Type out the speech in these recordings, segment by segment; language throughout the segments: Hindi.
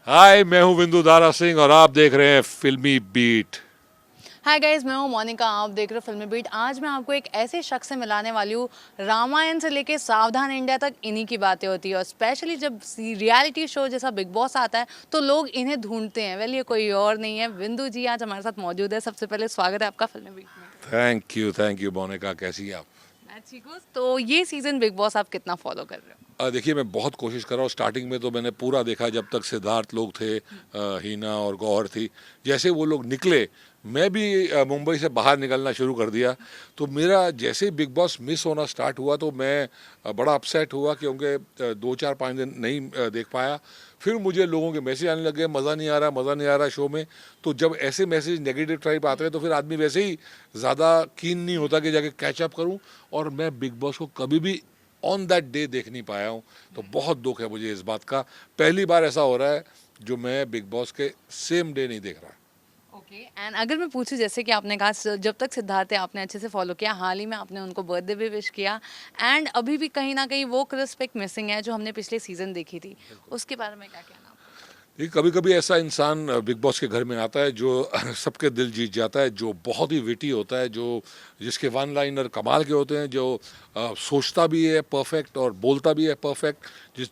हाय, मैं हूं बिंदु दारा सिंह और आप देख रहे हैं फिल्मी बीट। हाय गाइस, मैं हूं मोनिका। आप देख रहे हो फिल्मी बीट। आज मैं आपको एक ऐसे शख्स से मिलाने वाली हूँ। रामायण से लेके सावधान इंडिया तक इन्हीं की बातें होती है और स्पेशली जब रियलिटी शो जैसा बिग बॉस आता है तो लोग इन्हें ढूंढते हैं। वेल, ये कोई और नहीं है, बिंदु जी आज हमारे साथ मौजूद है। सबसे पहले स्वागत है आपका फिल्मी बीट में। थैंक यू मोनिका, कैसी हैं आप? मैं ठीक हूँ। तो ये सीजन बिग बॉस आप कितना फॉलो कर रहे हो? देखिए, मैं बहुत कोशिश कर रहा हूँ। स्टार्टिंग में तो मैंने पूरा देखा जब तक सिद्धार्थ लोग थे, हीना और गौहर थी। जैसे वो लोग निकले, मैं भी मुंबई से बाहर निकलना शुरू कर दिया। तो मेरा जैसे ही बिग बॉस मिस होना स्टार्ट हुआ तो मैं बड़ा अपसेट हुआ, क्योंकि 2 4 5 दिन नहीं देख पाया। फिर मुझे लोगों के मैसेज आने लगे, मज़ा नहीं आ रहा, मज़ा नहीं आ रहा शो में। तो जब ऐसे मैसेज नेगेटिव टाइप आते हैं तो फिर आदमी वैसे ही ज़्यादा कीन नहीं होता कि जाके कैचअप करूं। और मैं बिग बॉस को कभी भी ऑन दैट डे देख नहीं पाया हूँ। तो बहुत दुख है मुझे इस बात का। पहली बार ऐसा हो रहा है जो मैं बिग बॉस के सेम डे नहीं देख रहा। ओके। एंड अगर मैं पूछूं, जैसे कि आपने कहा जब तक सिद्धार्थ है आपने अच्छे से फॉलो किया, हाल ही में आपने उनको बर्थडे भी विश किया एंड अभी भी कहीं ना कहीं वो क्रिस्प एक मिसिंग है जो हमने पिछले सीजन देखी थी। उसके बारे में क्या कहना आपका? देखिए, कभी कभी ऐसा इंसान बिग बॉस के घर में आता है जो सबके दिल जीत जाता है, जो बहुत ही विटी होता है, जो जिसके वन लाइनर कमाल के होते हैं, जो सोचता भी है परफेक्ट और बोलता भी है परफेक्ट,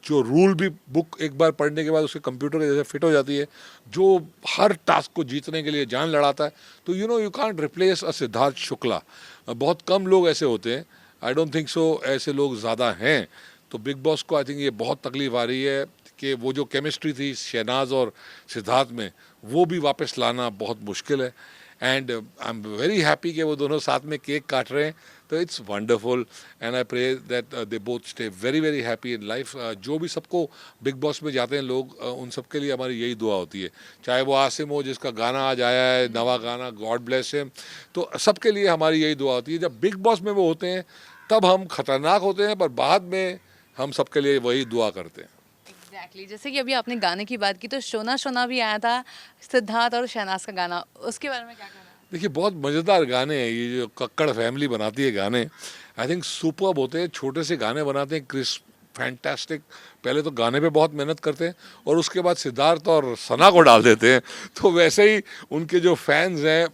जो रूल भी बुक एक बार पढ़ने के बाद उसके कंप्यूटर के जैसे फिट हो जाती है, जो हर टास्क को जीतने के लिए जान लड़ाता है। तो यू कांट रिप्लेस अ सिद्धार्थ शुक्ला। बहुत कम लोग ऐसे होते हैं। आई डोंट थिंक सो ऐसे लोग ज़्यादा हैं। तो बिग बॉस को आई थिंक ये बहुत तकलीफ आ रही है कि वो जो केमिस्ट्री थी शहनाज और सिद्धार्थ में, वो भी वापस लाना बहुत मुश्किल है। And I am very happy कि वो दोनों साथ में केक काट रहे हैं। तो it's wonderful and I pray that they both stay very very happy in life. जो भी सबको बिग बॉस में जाते हैं लोग, उन सबके लिए हमारी यही दुआ होती है। चाहे वो आसिम हो जिसका गाना आज आया है, नवा गाना, गॉड ब्लेस हिम। तो सबके लिए हमारी यही दुआ होती है। जब बिग बॉस में वो होते हैं तब हम खतरनाक होते हैं, पर बाद में हम सबके लिए वही दुआ करते हैं। एग्जैक्टली जैसे कि अभी आपने गाने की बात की तो शोना शोना भी आया था, सिद्धार्थ और शहनाज का गाना। उसके बारे में क्या कहना है? देखिए, बहुत मज़ेदार गाने हैं ये जो कक्कड़ फैमिली बनाती है गाने। आई थिंक सुपर्ब होते हैं, छोटे से गाने बनाते हैं, क्रिस्प, फैंटास्टिक। पहले तो गाने पे बहुत मेहनत करते हैं और उसके बाद सिद्धार्थ और सना को डाल देते हैं। तो वैसे ही उनके जो फैंस हैं,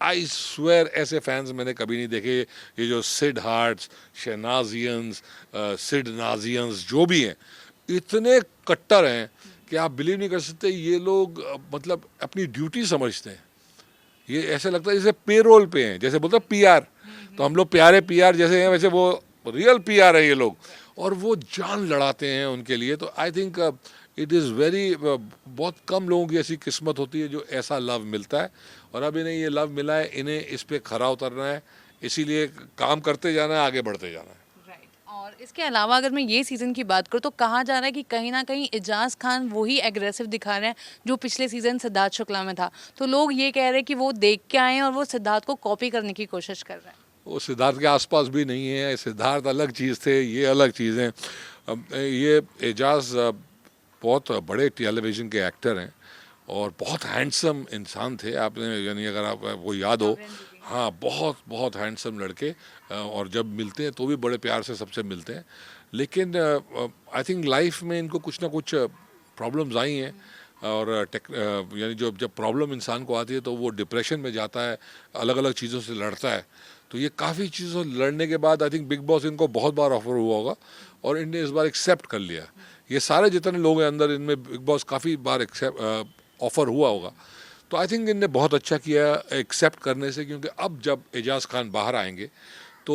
आई स्वेयर ऐसे फैंस मैंने कभी नहीं देखे। ये जो सिड हार्ट्स, शहनाजियंस, सिड नाजियंस जो भी हैं, इतने कट्टर हैं कि आप बिलीव नहीं कर सकते। ये लोग मतलब अपनी ड्यूटी समझते हैं। ये ऐसे लगता है जैसे पेरोल पे हैं, जैसे बोलते हैं पीआर। तो हम लोग प्यारे पीआर जैसे हैं, वैसे वो रियल पीआर है ये लोग। और वो जान लड़ाते हैं उनके लिए। तो I think it is very, बहुत कम लोगों की ऐसी किस्मत होती है जो ऐसा लव मिलता है। और अब इन्हें ये लव मिला है, इन्हें इस पे खरा उतरना है। इसीलिए काम करते जाना है, आगे बढ़ते जाना है। राइट। और इसके अलावा अगर मैं ये सीजन की बात करूँ तो कहा जा रहा है कि कहीं ना कहीं इजाज खान वही एग्रेसिव दिखा रहे हैं जो पिछले सीजन सिद्धार्थ शुक्ला में था। तो लोग ये कह रहे हैं कि वो देख के आए हैं और वो सिद्धार्थ को कॉपी करने की कोशिश कर रहे हैं। वो सिद्धार्थ के आसपास भी नहीं है। सिद्धार्थ अलग चीज़ थे, ये अलग चीज़ हैं। अब ये एजाज बहुत बड़े टेलीविज़न के एक्टर हैं और बहुत हैंडसम इंसान थे। आपने यानी अगर आप वो याद हो, हाँ, बहुत बहुत हैंडसम लड़के। और जब मिलते हैं तो भी बड़े प्यार से सबसे मिलते हैं। लेकिन आई थिंक लाइफ में इनको कुछ ना कुछ प्रॉब्लम्स आई हैं। और यानी जो जब प्रॉब्लम इंसान को आती है तो वो डिप्रेशन में जाता है, अलग अलग चीज़ों से लड़ता है। तो ये काफ़ी चीज़ों से लड़ने के बाद आई थिंक बिग बॉस इनको बहुत बार ऑफर हुआ होगा और इनने इस बार एक्सेप्ट कर लिया। ये सारे जितने लोग हैं अंदर, इनमें बिग बॉस काफ़ी बार एक्सेप्ट ऑफर हुआ होगा। तो आई थिंक इनने बहुत अच्छा किया एक्सेप्ट करने से, क्योंकि अब जब एजाज खान बाहर आएंगे तो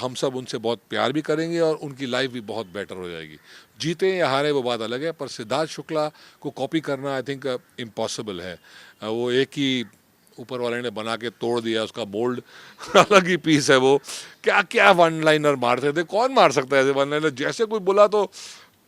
हम सब उनसे बहुत प्यार भी करेंगे और उनकी लाइफ भी बहुत बेटर हो जाएगी। जीते या हारे वो बात अलग है, पर सिद्धार्थ शुक्ला को कॉपी करना आई थिंक इम्पॉसिबल है। वो एक ही ऊपर वाले ने बना के तोड़ दिया उसका मोल्ड। अलग ही पीस है वो। क्या क्या वन लाइनर मारते थे, कौन मार सकता है ऐसे वन लाइनर? जैसे कोई बोला तो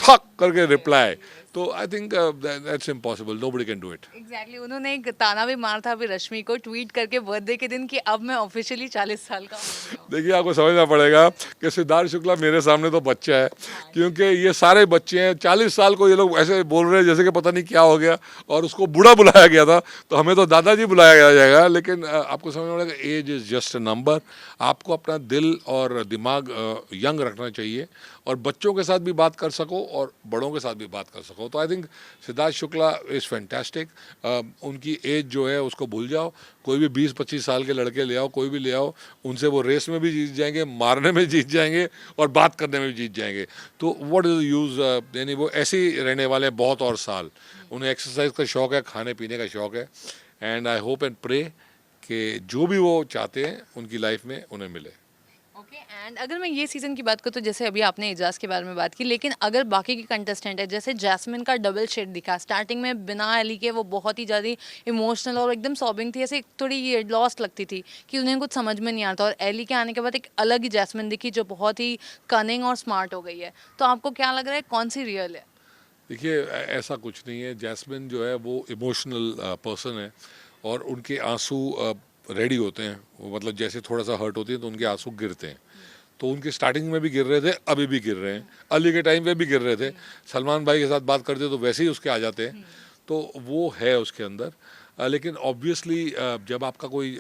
ठक करके रिप्लाई। तो I think that's impossible, nobody can do it. Exactly उन्होंने एक ताना भी मारा था अभी रश्मि को ट्वीट करके बर्थडे के दिन कि अब मैं ऑफिशियली 40 साल का हो गया हूँ। देखिए, आपको समझना पड़ेगा कि सिद्धार्थ शुक्ला मेरे सामने तो बच्चा है, क्योंकि ये सारे बच्चे हैं। 40 साल को ये लोग ऐसे बोल रहे हैं जैसे कि पता नहीं क्या हो गया। और उसको बूढ़ा बुलाया गया था, तो हमें तो दादाजी बुलाया गया जाएगा। लेकिन आपको समझना पड़ेगा age is just a number. आपको अपना दिल और दिमाग यंग रखना चाहिए और बच्चों के साथ भी बात कर सको और बड़ों के साथ भी बात कर सको। तो I think Siddharth Shukla is fantastic. उनकी एज जो है उसको भूल जाओ, कोई भी 20-25 साल के लड़के ले आओ, कोई भी ले आओ, उनसे वो रेस में भी जीत जाएंगे, मारने में जीत जाएंगे और बात करने में भी जीत जाएंगे। तो व्हाट इज़ यूज़, यानी वो ऐसे ही रहने वाले हैं बहुत और साल। उन्हें एक्सरसाइज का शौक़ है, खाने पीने का शौक़ है, and I hope and pray कि जो भी वो चाहते हैं उनकी लाइफ में उन्हें मिले। ओके एंड अगर मैं ये सीज़न की बात करूँ तो जैसे अभी आपने एजाज के बारे में बात की, लेकिन अगर बाकी के कंटेस्टेंट है जैसे जैस्मिन का डबल शेड दिखा स्टार्टिंग में बिना एली के, वो बहुत ही ज़्यादा इमोशनल और एकदम सॉबिंग थी, ऐसे थोड़ी ये लॉस्ट लगती थी कि उन्हें कुछ समझ में नहीं आता, और एली के आने के बाद एक अलग ही जैस्मिन दिखी जो बहुत ही कनिंग और स्मार्ट हो गई है। तो आपको क्या लग रहा है कौन सी रियल है? देखिए ऐसा कुछ नहीं है, जैस्मिन जो है वो इमोशनल पर्सन है और उनके आंसू रेडी होते हैं, वो मतलब जैसे थोड़ा सा हर्ट होती है तो उनके आंसू गिरते हैं। तो उनके स्टार्टिंग में भी गिर रहे थे, अभी भी गिर रहे हैं, अली के टाइम पे भी गिर रहे थे, सलमान भाई के साथ बात करते तो वैसे ही उसके आ जाते हैं। तो वो है उसके अंदर। लेकिन ऑब्वियसली जब आपका कोई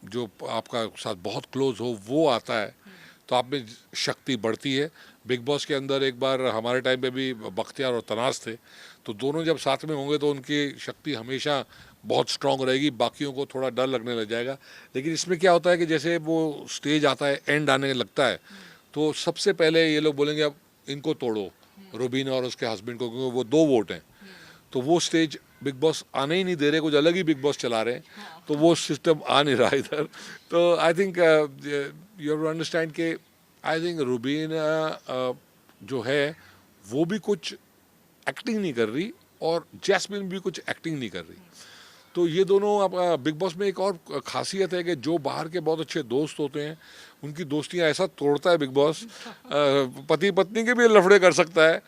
जो आपका साथ बहुत क्लोज हो वो आता है तो आप में शक्ति बढ़ती है। बिग बॉस के अंदर एक बार हमारे टाइम पे भी बख्तियार और तनाज़ थे, तो दोनों जब साथ में होंगे तो उनकी शक्ति हमेशा बहुत स्ट्रांग रहेगी, बाकियों को थोड़ा डर लगने लग जाएगा। लेकिन इसमें क्या होता है कि जैसे वो स्टेज आता है, एंड आने लगता है, तो सबसे पहले ये लोग बोलेंगे अब इनको तोड़ो, रूबीना और उसके हस्बैंड को, क्योंकि वो 2 वोट हैं। तो वो स्टेज बिग बॉस आने ही नहीं दे रहे, कुछ अलग ही बिग बॉस चला रहे हैं, तो वो सिस्टम आ नहीं रहा इधर। तो I think you have to understand कि आई थिंक रूबीना जो है वो भी कुछ एक्टिंग नहीं कर रही और जैस्मिन भी कुछ एक्टिंग नहीं कर रही। तो ये दोनों अब बिग बॉस में एक और खासियत है कि जो बाहर के बहुत अच्छे दोस्त होते हैं उनकी दोस्तियां ऐसा तोड़ता है बिग बॉस। पति पत्नी के भी लफड़े कर सकता है,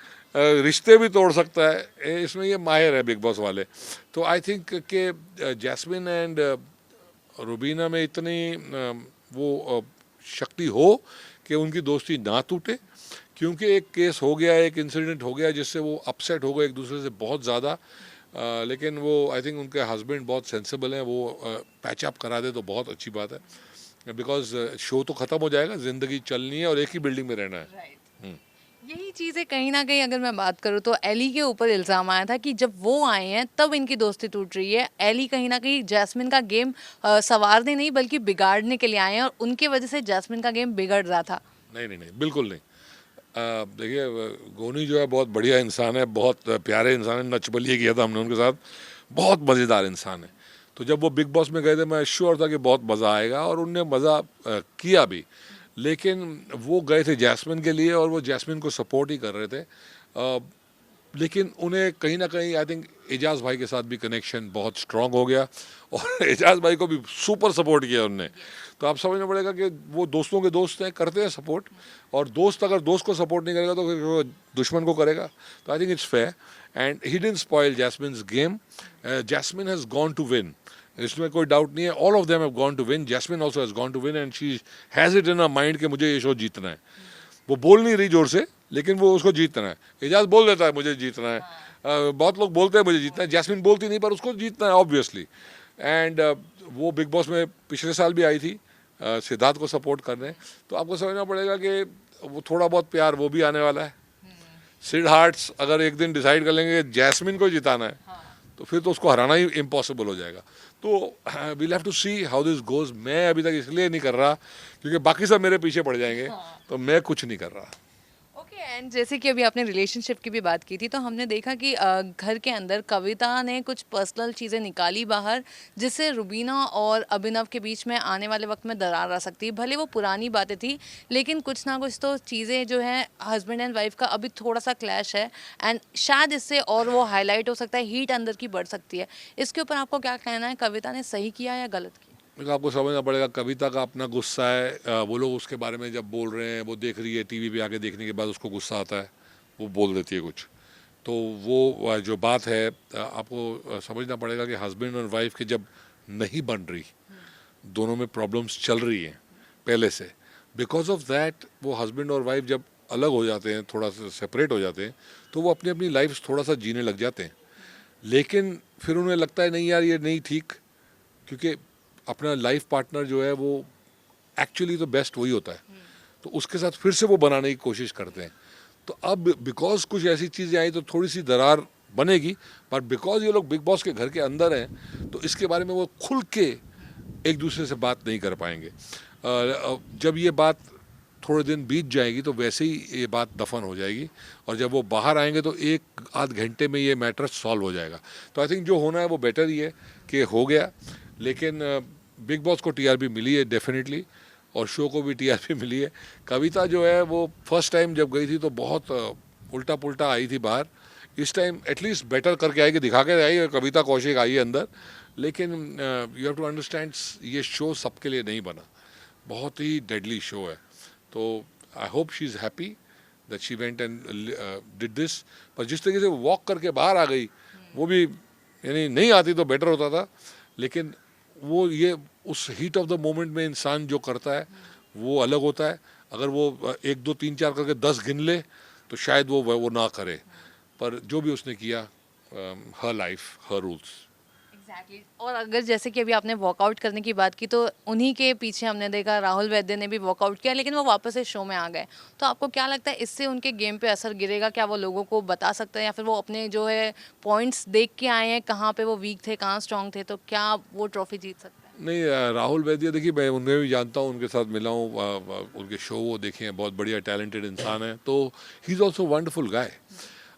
रिश्ते भी तोड़ सकता है, इसमें ये माहिर है बिग बॉस वाले। तो आई थिंक कि जैस्मिन एंड रूबीना में इतनी वो शक्ति हो कि उनकी दोस्ती ना टूटे, क्योंकि एक केस हो गया, एक इंसिडेंट हो गया जिससे वो अपसेट हो गए एक दूसरे से बहुत ज़्यादा। लेकिन वो आई थिंक उनके हस्बैंड बहुत सेंसिबल हैं, वो पैच अप करा दे तो बहुत अच्छी बात है, बिकॉज शो तो ख़त्म हो जाएगा, ज़िंदगी चलनी है और एक ही बिल्डिंग में रहना है। यही चीज़ें कहीं ना कहीं अगर मैं बात करूँ तो एली के ऊपर इल्ज़ाम आया था कि जब वो आए हैं तब इनकी दोस्ती टूट रही है। एली कहीं ना कहीं जैस्मिन का गेम संवारने नहीं बल्कि बिगाड़ने के लिए आए हैं और उनकी वजह से जैस्मिन का गेम बिगड़ रहा था। नहीं नहीं नहीं, बिल्कुल नहीं। देखिए गोनी जो है बहुत बढ़िया इंसान है, बहुत प्यारे इंसान है, नच बलिए किया था हमने उनके साथ, बहुत मज़ेदार इंसान है। तो जब वो बिग बॉस में गए थे मैं श्योर था कि बहुत मज़ा आएगा और उनने मज़ा किया भी। लेकिन वो गए थे जैस्मिन के लिए और वो जैस्मिन को सपोर्ट ही कर रहे थे। लेकिन उन्हें कहीं ना कहीं आई थिंक एजाज भाई के साथ भी कनेक्शन बहुत स्ट्रांग हो गया और एजाज भाई को भी सुपर सपोर्ट किया उनने। तो आप समझना पड़ेगा कि वो दोस्तों के दोस्त हैं, करते हैं सपोर्ट, और दोस्त अगर दोस्त को सपोर्ट नहीं करेगा तो फिर वो दुश्मन को करेगा। तो I think it's fair and he didn't spoil Jasmine's game. Jasmine has gone to win, इसमें कोई डाउट नहीं है। All of them have gone to win, Jasmine also has gone to win and she has it in a mind कि मुझे ये शो जीतना है। वो बोल नहीं रही जोर से, लेकिन वो उसको जीतना है। एजाज बोल देता है मुझे जीतना है, बहुत लोग बोलते हैं मुझे जीतना है, जैस्मिन बोलती नहीं पर उसको जीतना है ऑब्वियसली। एंड वो बिग बॉस में पिछले साल भी आई थी सिद्धार्थ को सपोर्ट करने। तो आपको समझना पड़ेगा कि वो थोड़ा बहुत प्यार वो भी आने वाला है। सिद्धार्थ अगर एक दिन डिसाइड कर लेंगे जैस्मिन को जिताना है तो फिर तो उसको हराना ही इम्पॉसिबल हो जाएगा। तो we'll have to see how this goes. मैं अभी तक इसलिए नहीं कर रहा क्योंकि बाकी सब मेरे पीछे पड़ जाएंगे, तो मैं कुछ नहीं कर रहा। ओके एंड जैसे कि अभी आपने रिलेशनशिप की भी बात की थी तो हमने देखा कि घर के अंदर कविता ने कुछ पर्सनल चीज़ें निकाली बाहर जिससे रुबीना और अभिनव के बीच में आने वाले वक्त में दरार आ सकती है। भले वो पुरानी बातें थी लेकिन कुछ ना कुछ तो चीज़ें जो हैं हस्बैंड एंड वाइफ का अभी थोड़ा सा क्लैश है एंड शायद इससे और वो हाईलाइट हो सकता है, हीट अंदर की बढ़ सकती है। इसके ऊपर आपको क्या कहना है, कविता ने सही किया या गलत किया? देखो आपको समझना पड़ेगा, कविता का अपना गुस्सा है। वो लोग उसके बारे में जब बोल रहे हैं, वो देख रही है टीवी पे आके, देखने के बाद उसको गुस्सा आता है, वो बोल देती है कुछ। तो वो जो बात है आपको समझना पड़ेगा कि हस्बैंड और वाइफ के जब नहीं बन रही, दोनों में प्रॉब्लम्स चल रही हैं पहले से, बिकॉज ऑफ दैट वो हस्बैंड और वाइफ जब अलग हो जाते हैं, थोड़ा सा सेपरेट हो जाते हैं, तो वो अपनी अपनी लाइफ थोड़ा सा जीने लग जाते हैं। लेकिन फिर उन्हें लगता है नहीं यार ये नहीं ठीक, क्योंकि अपना लाइफ पार्टनर जो है वो एक्चुअली तो बेस्ट वही होता है, तो उसके साथ फिर से वो बनाने की कोशिश करते हैं। तो अब बिकॉज कुछ ऐसी चीज़ें आई तो थोड़ी सी दरार बनेगी, पर बिकॉज ये लोग बिग बॉस के घर के अंदर हैं तो इसके बारे में वो खुल के एक दूसरे से बात नहीं कर पाएंगे। जब ये बात थोड़े दिन बीत जाएगी तो वैसे ही ये बात दफन हो जाएगी, और जब वो बाहर आएंगे तो एक आध घंटे में ये मैटर सॉल्व हो जाएगा। तो आई थिंक जो होना है वो बेटर ही है कि हो गया। लेकिन बिग बॉस को टीआरपी मिली है डेफिनेटली, और शो को भी टीआरपी मिली है। कविता जो है वो फर्स्ट टाइम जब गई थी तो बहुत उल्टा पुल्टा आई थी बाहर। इस टाइम एटलीस्ट बेटर करके आएगी, दिखा के आई, कविता कौशिक आई है अंदर। लेकिन यू हैव टू अंडरस्टैंड ये शो सबके लिए नहीं बना, बहुत ही डेडली शो है। तो I hope she is happy that she went and did this. पर जिस तरीके से वॉक करके बाहर आ गई वो भी, यानी नहीं आती तो बेटर होता था। लेकिन वो ये उस हीट ऑफ द मोमेंट में इंसान जो करता है वो अलग होता है। अगर वो 1 2 3 4 करके 10 गिन ले तो शायद वो ना करे। पर जो भी उसने किया, हर लाइफ हर रूल्स। एग्जैक्टली और अगर जैसे कि अभी आपने वॉकआउट करने की बात की तो उन्हीं के पीछे हमने देखा राहुल वैद्य ने भी वॉकआउट किया, लेकिन वो वापस इस शो में आ गए। तो आपको क्या लगता है इससे उनके गेम पे असर गिरेगा? क्या वो लोगों को बता सकते हैं, या फिर वो अपने जो है पॉइंट्स देख के आए हैं कहाँ पे वो वीक थे कहाँ स्ट्रांग थे, तो क्या वो ट्रॉफी जीत सकते हैं? नहीं, राहुल वैद्य देखिए, मैं उन्हें भी जानता हूँ, उनके साथ मिला हूँ, उनके शो वो देखे हैं, बहुत बढ़िया टैलेंटेड इंसान है। तो ही इज़ ऑल्सो वंडरफुल गाय।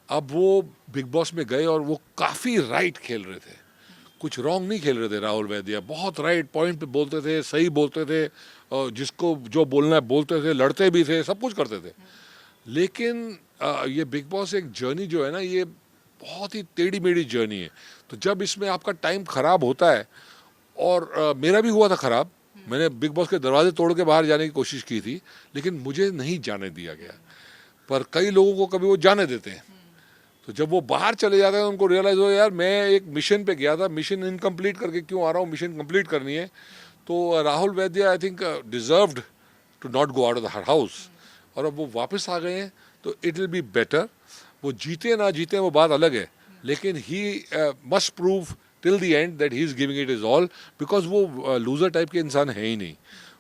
अब वो बिग बॉस में गए और वो काफ़ी राइट खेल रहे थे, कुछ रॉन्ग नहीं खेल रहे थे। राहुल वैद्य बहुत राइट पॉइंट पे बोलते थे, सही बोलते थे, और जिसको जो बोलना है बोलते थे, लड़ते भी थे, सब कुछ करते थे। लेकिन ये बिग बॉस एक जर्नी जो है ना, ये बहुत ही टेढ़ी मेढ़ी जर्नी है। तो जब इसमें आपका टाइम ख़राब होता है, और मेरा भी हुआ था ख़राब, मैंने बिग बॉस के दरवाजे तोड़ के बाहर जाने की कोशिश की थी, लेकिन मुझे नहीं जाने दिया गया। पर कई लोगों को कभी वो जाने देते हैं। तो जब वो बाहर चले जाते हैं उनको रियलाइज़ हो, यार मैं एक मिशन पे गया था, मिशन इनकम्प्लीट करके क्यों आ रहा हूँ, मिशन कंप्लीट करनी है। तो Rahul Vaidya I think deserved to not go out of the house, और अब वो वापस आ गए हैं तो इट विल बी बेटर। वो जीते ना जीते वो बात अलग है, लेकिन he must prove till the end that he is giving it is all, because वो लूज़र टाइप के इंसान है ही नहीं,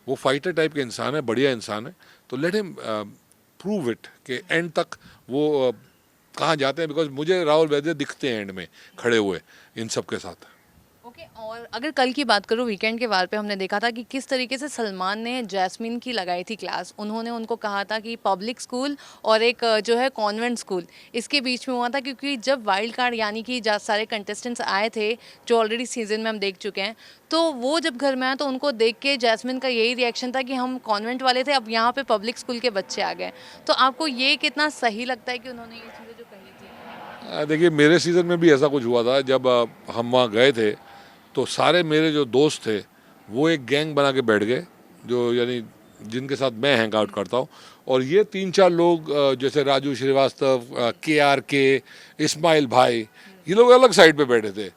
वो फाइटर टाइप के इंसान है, बढ़िया इंसान है। तो लेट हिम प्रूव इट कि एंड तक वो कहाँ जाते हैं, बिकॉज मुझे राहुल वैद्य दिखते हैं एंड में खड़े हुए इन सब के साथ। ओके और अगर कल की बात करूँ वीकेंड के वार पे हमने देखा था कि किस तरीके से सलमान ने जैस्मिन की लगाई थी क्लास। उन्होंने उनको कहा था कि पब्लिक स्कूल और एक जो है कॉन्वेंट स्कूल इसके बीच में हुआ था, क्योंकि जब वाइल्ड कार्ड यानी कि सारे कंटेस्टेंट्स आए थे जो ऑलरेडी सीजन में हम देख चुके हैं, तो वो जब घर में आए तो उनको देख के जैस्मिन का यही रिएक्शन था कि हम कॉन्वेंट वाले थे, अब यहाँ पे पब्लिक स्कूल के बच्चे आ गए। तो आपको ये कितना सही लगता है कि उन्होंने ये चीज़ें जो कही थी? देखिए, मेरे सीज़न में भी ऐसा कुछ हुआ था। जब हम वहाँ गए थे तो सारे मेरे जो दोस्त थे वो एक गैंग बना के बैठ गए, जो यानी जिनके साथ मैं हैंग आउट करता हूँ। और ये 3 4 लोग जैसे राजू श्रीवास्तव, के इस्माइल भाई, ये लोग अलग साइड पे बैठे थे।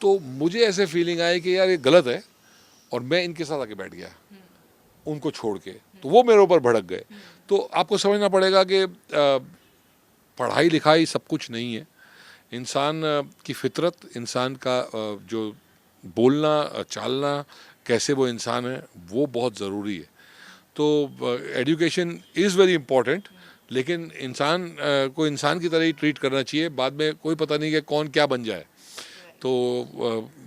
तो मुझे ऐसे फीलिंग आई कि यार ये गलत है, और मैं इनके साथ आके बैठ गया उनको छोड़ के, तो वो मेरे ऊपर भड़क गए। तो आपको समझना पड़ेगा कि पढ़ाई लिखाई सब कुछ नहीं है। इंसान की फितरत, इंसान का जो बोलना चालना, कैसे वो इंसान है, वो बहुत ज़रूरी है। तो एजुकेशन इज़ वेरी इम्पॉर्टेंट, लेकिन इंसान को इंसान की तरह ही ट्रीट करना चाहिए। बाद में कोई पता नहीं कि कौन क्या बन जाए। तो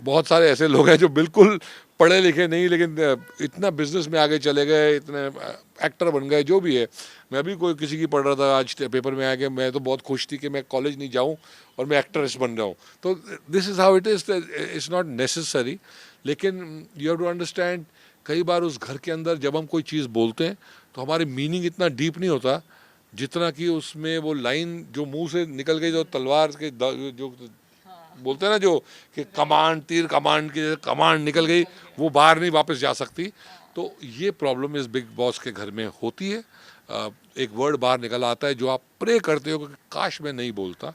बहुत सारे ऐसे लोग हैं जो बिल्कुल पढ़े लिखे नहीं, लेकिन इतना बिजनेस में आगे चले गए, इतने एक्टर बन गए, जो भी है। मैं भी कोई किसी की पढ़ रहा था, आज पेपर में आके मैं तो बहुत खुश थी कि मैं कॉलेज नहीं जाऊं और मैं एक्ट्रेस बन रहा हूं। तो this is how it is, it's not necessary. लेकिन यू हैव टू अंडरस्टैंड, कई बार उस घर के अंदर जब हम कोई चीज़ बोलते हैं तो हमारी मीनिंग इतना डीप नहीं होता जितना कि उसमें वो लाइन जो मुंह से निकल गई, जो तलवार के जो बोलते हैं ना, जो कि कमांड, तीर कमांड की कमांड निकल गई, वो बाहर नहीं वापस जा सकती। तो ये प्रॉब्लम इस बिग बॉस के घर में होती है। एक वर्ड बाहर निकल आता है जो आप प्रे करते हो कि काश मैं नहीं बोलता।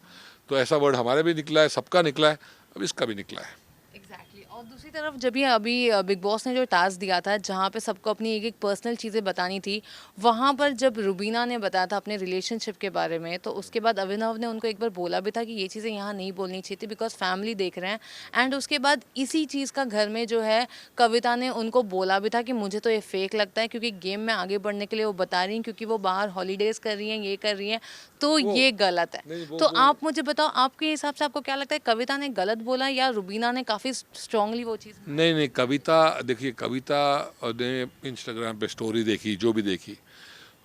तो ऐसा वर्ड हमारे भी निकला है, सबका निकला है, अब इसका भी निकला है। एग्जैक्टली और दूसरी तरफ जब ये अभी बिग बॉस ने जो टास्क दिया था जहाँ पे सबको अपनी एक एक पर्सनल चीज़ें बतानी थी, वहाँ पर जब रुबीना ने बताया था अपने रिलेशनशिप के बारे में, तो उसके बाद अभिनव ने उनको एक बार बोला भी था कि ये चीज़ें यहाँ नहीं बोलनी चाहिए थी बिकॉज फैमिली देख रहे हैं। एंड उसके बाद इसी चीज़ का घर में जो है कविता ने उनको बोला भी था कि मुझे तो ये फेक लगता है, क्योंकि गेम में आगे बढ़ने के लिए वो बता रही हैं, क्योंकि वो बाहर हॉलीडेज़ कर रही हैं, ये कर रही हैं, तो वो ये गलत है। नहीं तो वो आप मुझे बताओ, आपके हिसाब से आपको क्या लगता है, कविता ने गलत बोला या रुबीना ने काफ़ी स्ट्रांगली वो चीज़? नहीं नहीं, कविता देखिए, कविता ने इंस्टाग्राम पे स्टोरी देखी, जो भी देखी,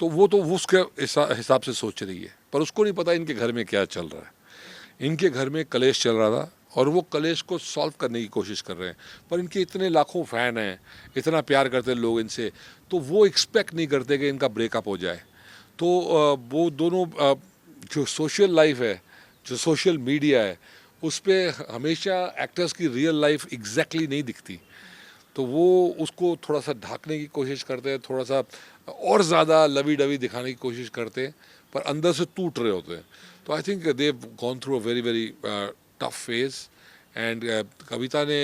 तो वो उसके हिसाब से सोच रही है, पर उसको नहीं पता इनके घर में क्या चल रहा है। इनके घर में कलेश चल रहा था और वो कलेश को सॉल्व करने की कोशिश कर रहे हैं, पर इनके इतने लाखों फ़ैन हैं, इतना प्यार करते हैं लोग इनसे, तो वो एक्सपेक्ट नहीं करते कि इनका ब्रेकअप हो जाए। तो वो दोनों जो सोशल लाइफ है, जो सोशल मीडिया है, उस पे हमेशा एक्टर्स की रियल लाइफ एग्जैक्टली नहीं दिखती, तो वो उसको थोड़ा सा ढाकने की कोशिश करते हैं, थोड़ा सा और ज़्यादा लवी डवी दिखाने की कोशिश करते हैं, पर अंदर से टूट रहे होते हैं। तो I think they gone through a very very tough phase. And Kavita ने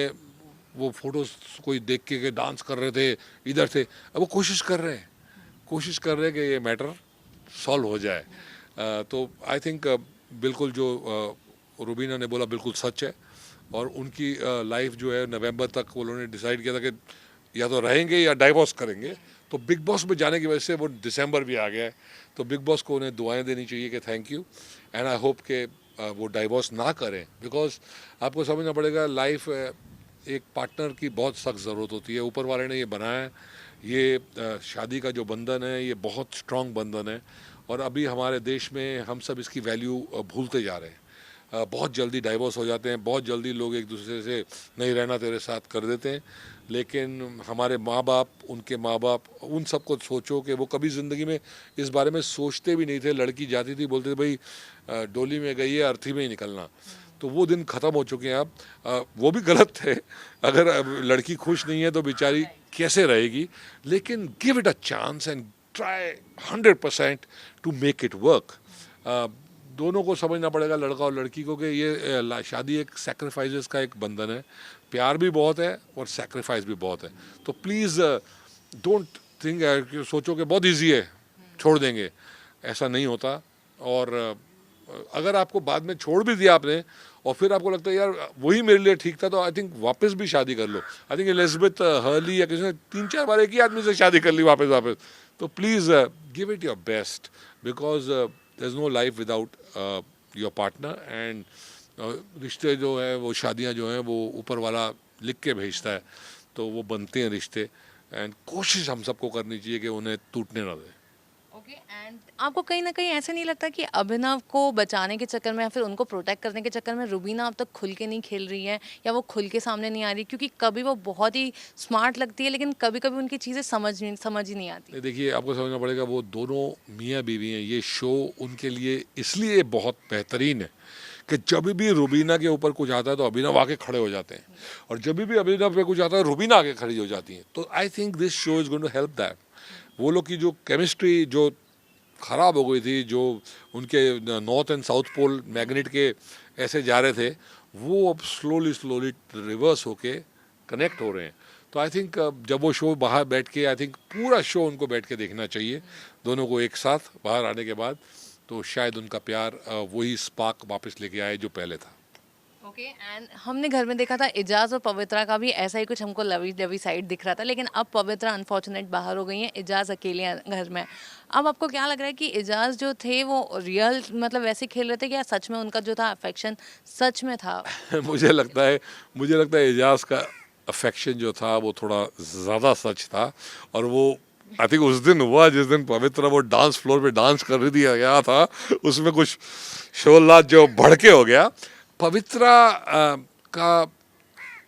वो फोटोज कोई देख के डांस कर रहे थे इधर से, अब वो कोशिश कर रहे हैं कि ये मैटर सॉल्व हो जाए। तो आई थिंक बिल्कुल जो रुबीना ने बोला बिल्कुल सच है, और उनकी लाइफ जो है नवंबर तक उन्होंने डिसाइड किया था कि या तो रहेंगे या डाइवोर्स करेंगे। तो बिग बॉस में जाने की वजह से वो दिसंबर भी आ गया है, तो बिग बॉस को उन्हें दुआएं देनी चाहिए कि thank you, and I hope के वो डाइवोर्स ना करें, बिकॉज आपको समझना पड़ेगा लाइफ एक पार्टनर की बहुत सख्त ज़रूरत होती है। ऊपर वाले ने ये बनाया है, ये शादी का जो बंधन है ये बहुत स्ट्रॉन्ग बंधन है, और अभी हमारे देश में हम सब इसकी वैल्यू भूलते जा रहे हैं। बहुत जल्दी डाइवोर्स हो जाते हैं, बहुत जल्दी लोग एक दूसरे से नहीं रहना तेरे साथ कर देते हैं, लेकिन हमारे माँ बाप, उनके माँ बाप, उन सबको सोचो कि वो कभी ज़िंदगी में इस बारे में सोचते भी नहीं थे। लड़की जाती थी, बोलते थे भाई डोली में गई है, अर्थी में ही निकलना। तो वो दिन ख़त्म हो चुके हैं अब। वो भी गलत थे, अगर लड़की खुश नहीं है तो बेचारी कैसे रहेगी, लेकिन give it a chance and try 100% to make it work. दोनों को समझना पड़ेगा, लड़का और लड़की को, कि ये शादी एक सेक्रीफाइसेस का एक बंधन है। प्यार भी बहुत है और सेक्रीफाइस भी बहुत है। तो प्लीज़ डोंट थिंक, सोचो कि बहुत इजी है छोड़ देंगे, ऐसा नहीं होता। और अगर आपको बाद में छोड़ भी दिया आपने और फिर आपको लगता है यार वही मेरे लिए ठीक था, तो आई थिंक वापस भी शादी कर लो। आई थिंक एलिजाबेथ हर्ली या किसी ने 3-4 बार एक ही आदमी से शादी कर ली वापस। तो please give it your best, because there's no life without your partner, and रिश्ते जो है वो, शादियां जो हैं वो ऊपर वाला लिख के भेजता है, तो वो बनते हैं रिश्ते, एंड कोशिश हम सबको करनी चाहिए कि उन्हें टूटने ना दें। ओके, एंड आपको कहीं ना कहीं ऐसे नहीं लगता कि अभिनव को बचाने के चक्कर में या फिर उनको प्रोटेक्ट करने के चक्कर में रुबीना अब तक खुल के नहीं खेल रही है, या वो खुल के सामने नहीं आ रही? क्योंकि कभी वो बहुत ही स्मार्ट लगती है, लेकिन कभी कभी उनकी चीज़ें समझ ही नहीं आती। देखिए, आपको समझना पड़ेगा, वो दोनों मियाँ बीवी हैं। ये शो उनके लिए इसलिए बहुत बेहतरीन है कि जब भी रुबीना के ऊपर कुछ आता है तो अभिनव आके खड़े हो जाते हैं, और जब भी अभिनव पे कुछ आता है रुबीना आके खड़ी हो जाती हैं। तो I think this show is going to help that. वो लोग की जो केमिस्ट्री जो ख़राब हो गई थी, जो उनके north and south pole magnet के ऐसे जा रहे थे, वो अब स्लोली रिवर्स होके कनेक्ट हो रहे हैं। तो आई थिंक जब वो शो बाहर बैठ के, आई थिंक पूरा शो उनको बैठ के देखना चाहिए दोनों को एक साथ बाहर आने के बाद, तो शायद उनका प्यार वही स्पार्क वापस लेके आए जो पहले था। ओके, एंड हमने घर में देखा था इजाज और पवित्रा का भी ऐसा ही कुछ हमको लवी डवी साइड दिख रहा था, लेकिन अब पवित्रा अनफॉर्चुनेट बाहर हो गई हैं, इजाज अकेले हैं घर में। अब आपको क्या लग रहा है कि इजाज जो थे वो रियल मतलब वैसे खेल रहे थे, क्या सच में उनका जो था अफेक्शन सच में था? मुझे लगता है एजाज का अफेक्शन जो था वो थोड़ा ज़्यादा सच था, और वो आई थिंक उस दिन हुआ जिस दिन पवित्रा वो डांस फ्लोर पे डांस कर रही थी गया था, उसमें कुछ शोरलाज जो भड़के हो गया। पवित्रा का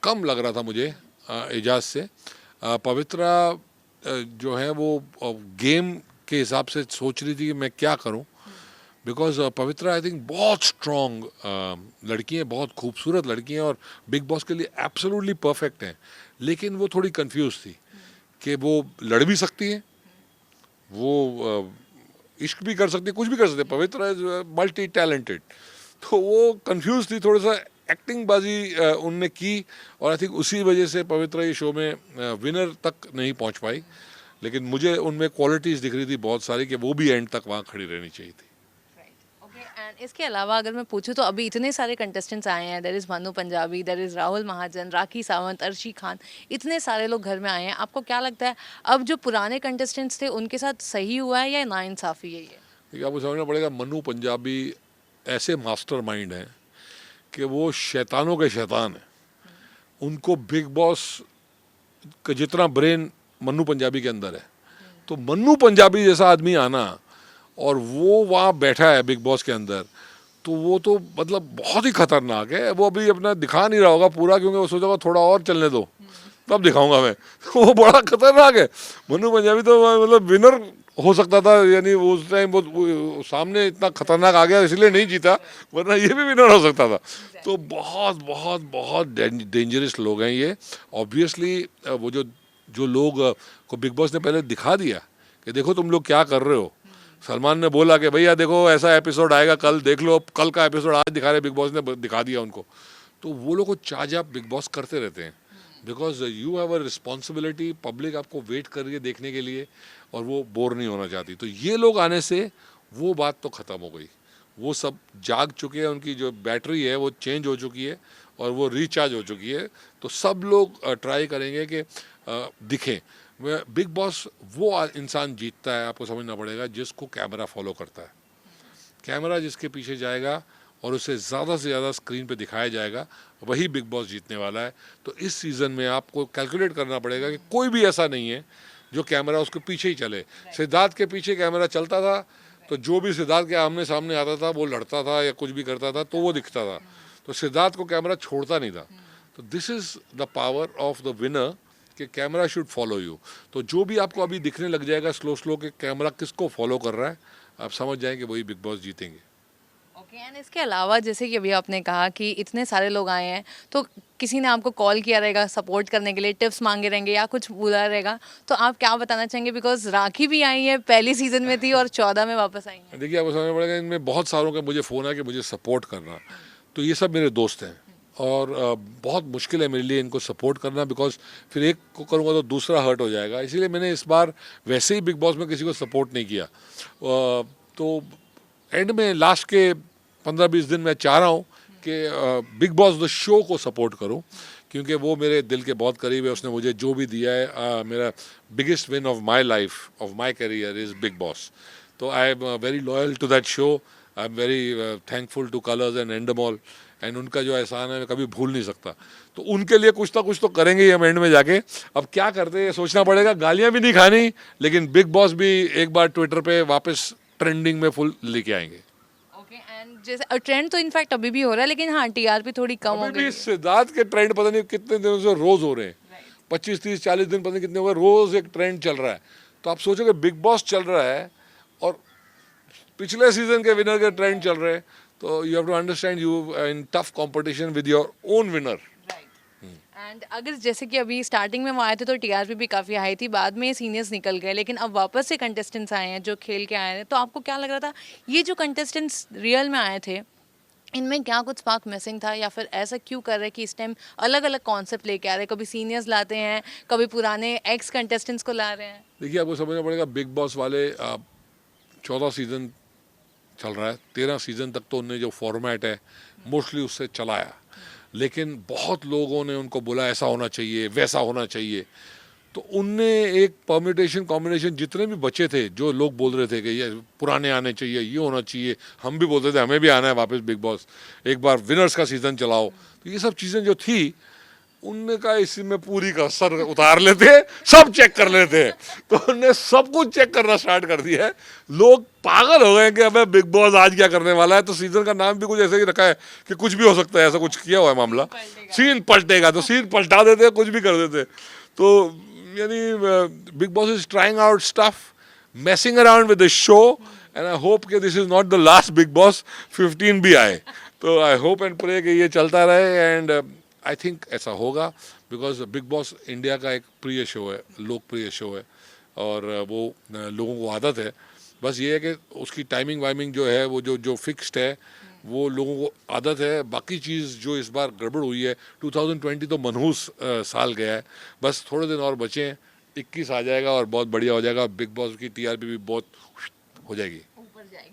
कम लग रहा था मुझे एजाज से। पवित्रा जो है वो गेम के हिसाब से सोच रही थी कि मैं क्या करूं, बिकॉज पवित्रा आई थिंक बहुत स्ट्रॉन्ग लड़की है, बहुत खूबसूरत लड़की है, और बिग बॉस के लिए एब्सोल्युटली परफेक्ट है। लेकिन वो थोड़ी कंफ्यूज थी कि वो लड़ भी सकती है, वो इश्क भी कर सकती है, कुछ भी कर सकती है। पवित्रा इज मल्टी टैलेंटेड, तो वो कंफ्यूज थी, थोड़ा सा एक्टिंग बाजी उनने की, और आई थिंक उसी वजह से पवित्रा ये शो में विनर तक नहीं पहुंच पाई। लेकिन मुझे उनमें क्वालिटीज़ दिख रही थी बहुत सारी कि वो भी एंड तक वहाँ खड़ी रहनी चाहिए थी। ओके, एंड इसके अलावा अगर मैं पूछूं तो अभी इतने सारे कंटेस्टेंट्स आए हैं, there is Manu Punjabi, there is Rahul Mahajan, Rakhi Sawant, Arshi Khan, इतने सारे लोग घर में आए हैं। आपको क्या लगता है अब जो पुराने कंटेस्टेंट्स थे उनके साथ सही हुआ है या नाइंसाफ़ी है ये? देखिए, आपको समझना पड़ेगा, मनु पंजाबी ऐसे मास्टरमाइंड हैं कि वो शैतानों के शैतान हैं। उनको बिग बॉस का जितना ब्रेन मन्नू पंजाबी के अंदर है, तो मन्नू पंजाबी जैसा आदमी आना और वो वहाँ बैठा है बिग बॉस के अंदर, तो वो तो मतलब बहुत ही खतरनाक है। वो अभी अपना दिखा नहीं रहा होगा पूरा, क्योंकि वो सोचा होगा थोड़ा और चलने दो तब दिखाऊंगा मैं। वो बड़ा खतरनाक है। मन्नू पंजाबी तो मतलब विनर हो सकता था, यानी उस टाइम वो सामने इतना खतरनाक आ गया इसलिए नहीं जीता, वरना ये भी विनर हो सकता था। तो बहुत बहुत बहुत डेंजरस लोग हैं ये। ऑब्वियसली वो जो जो लोग को बिग बॉस ने पहले दिखा दिया कि देखो तुम लोग क्या कर रहे हो। सलमान ने बोला कि भैया देखो ऐसा एपिसोड आएगा कल, देख लो। कल का एपिसोड आज दिखा रहे, बिग बॉस ने दिखा दिया उनको। तो वो लोग को चार्ज बिग बॉस करते रहते हैं, because you have a responsibility. Public आपको वेट कर रही है देखने के लिए, और वो बोर नहीं होना चाहती। तो ये लोग आने से वो बात तो ख़त्म हो गई। वो सब जाग चुके हैं, उनकी जो बैटरी है वो चेंज हो चुकी है और वो रिचार्ज हो चुकी है। तो सब लोग ट्राई करेंगे कि दिखें। बिग बॉस वो इंसान जीतता है, आपको समझना पड़ेगा, जिसको कैमरा फॉलो करता है। कैमरा जिसके पीछे जाएगा और उसे ज़्यादा से ज़्यादा स्क्रीन पे दिखाया जाएगा, वही बिग बॉस जीतने वाला है। तो इस सीज़न में आपको कैलकुलेट करना पड़ेगा कि कोई भी ऐसा नहीं है जो कैमरा उसके पीछे ही चले। सिद्धार्थ के पीछे कैमरा चलता था, तो जो भी सिद्धार्थ के आमने सामने आता था, वो लड़ता था या कुछ भी करता था, तो वो दिखता था। तो सिद्धार्थ को कैमरा छोड़ता नहीं था। तो this is the power of the winner, कि कैमरा शुड फॉलो यू। तो जो भी आपको अभी दिखने लग जाएगा स्लो स्लो कि कैमरा किसको फॉलो कर रहा है, आप समझ जाएंगे वही बिग बॉस जीतेंगे। ओके, एंड इसके अलावा जैसे कि अभी आपने कहा कि इतने सारे लोग आए हैं, तो किसी ने आपको कॉल किया रहेगा सपोर्ट करने के लिए, टिप्स मांगे रहेंगे या कुछ बोला रहेगा, तो आप क्या बताना चाहेंगे? बिकॉज राखी भी आई है, पहली सीजन में थी और 14 में वापस आई है। देखिए, आपको समझना पड़ेगा, इनमें बहुत सारों का मुझे फ़ोन है कि मुझे सपोर्ट करना। तो ये सब मेरे दोस्त हैं, और बहुत मुश्किल है मेरे लिए इनको सपोर्ट करना, बिकॉज फिर एक को करूँगा तो दूसरा हर्ट हो जाएगा। इसीलिए मैंने इस बार वैसे ही बिग बॉस में किसी को सपोर्ट नहीं किया। तो एंड में लास्ट के 15-20 दिन मैं चाह रहा हूँ कि बिग बॉस द शो को सपोर्ट करूँ, क्योंकि वो मेरे दिल के बहुत करीब है। उसने मुझे जो भी दिया है, मेरा biggest win of my life, of my career, is Bigg Boss. तो I am very loyal to that show. I am very thankful to Colors and Endemol, and उनका जो एहसान है मैं कभी भूल नहीं सकता। तो उनके लिए कुछ ना कुछ तो करेंगे ही हम एंड में जाके। अब क्या करते हैं सोचना पड़ेगा। गालियाँ भी नहीं खानी, लेकिन बिग बॉस भी एक बार ट्विटर पे वापस ट्रेंडिंग में फुल लेके आएंगे। ओके, एंड जैसे ट्रेंड तो इनफैक्ट अभी भी हो रहा है, लेकिन हाँ टीआरपी थोड़ी कम हो अभी गई भी है। सिद्धार्थ के ट्रेंड पता नहीं कितने दिनों से रोज हो रहे हैं, 25-30-40 दिन पता नहीं कितने हो गए, रोज एक ट्रेंड चल रहा है। तो आप सोचोगे बिग बॉस चल रहा है और पिछले सीजन के विनर के ट्रेंड चल रहे हैं, तो you have to understand you in tough competition with your own winner. And अगर जैसे कि अभी स्टार्टिंग में वो आए थे तो टीआरपी भी काफ़ी हाई थी, बाद में सीनियर्स निकल गए, लेकिन अब वापस से कंटेस्टेंट्स आए हैं जो खेल के आए हैं, तो आपको क्या लग रहा था ये जो कंटेस्टेंट्स रियल में आए थे, इनमें क्या कुछ स्पार्क मिसिंग था, या फिर ऐसा क्यों कर रहे हैं कि इस टाइम अलग अलग कॉन्सेप्ट लेके आ रहे हैं? कभी सीनियर्स लाते हैं, कभी पुराने एक्स कंटेस्टेंट्स को ला रहे हैं। देखिए, आपको समझना पड़ेगा, बिग बॉस वाले 14 सीजन चल रहा है, 13 सीजन तक तो उनने जो फॉर्मेट है मोस्टली उससे चलाया। लेकिन बहुत लोगों ने उनको बोला ऐसा होना चाहिए, वैसा होना चाहिए। तो उनने एक परम्यूटेशन कॉम्बिनेशन, जितने भी बचे थे जो लोग बोल रहे थे कि ये पुराने आने चाहिए, ये होना चाहिए, हम भी बोलते थे हमें भी आना है वापस बिग बॉस, एक बार विनर्स का सीज़न चलाओ। तो ये सब चीज़ें जो थी, उनने कहा इसी में पूरी का सर उतार लेते हैं, सब चेक कर लेते हैं। तो उनने सब कुछ चेक करना स्टार्ट कर दिया है। लोग पागल हो गए कि अबे बिग बॉस आज क्या करने वाला है। तो सीजन का नाम भी कुछ ऐसे ही रखा है कि कुछ भी हो सकता है, ऐसा कुछ किया हुआ है मामला। सीन पलटेगा, तो सीन पलटा देते हैं, कुछ भी कर देते हैं। तो यानी Bigg Boss is trying out stuff, messing around with the show, and I hope कि this is not the last Bigg Boss, 15 भी आए। तो आई होप एंड प्रे कि ये चलता रहे, एंड आई थिंक ऐसा होगा, बिकॉज बिग बॉस इंडिया का एक प्रिय शो है, लोकप्रिय शो है, और वो लोगों को आदत है। बस ये है कि उसकी टाइमिंग वाइमिंग जो है वो जो फिक्स्ड है, वो लोगों को आदत है। बाकी चीज़ जो इस बार गड़बड़ हुई है, 2020 तो मनहूस साल गया है, बस थोड़े दिन और बचे हैं, 21 आ जाएगा और बहुत बढ़िया हो जाएगा। बिग बॉस की टीआरपी भी बहुत हो जाएगी। ऊपर जाएगी।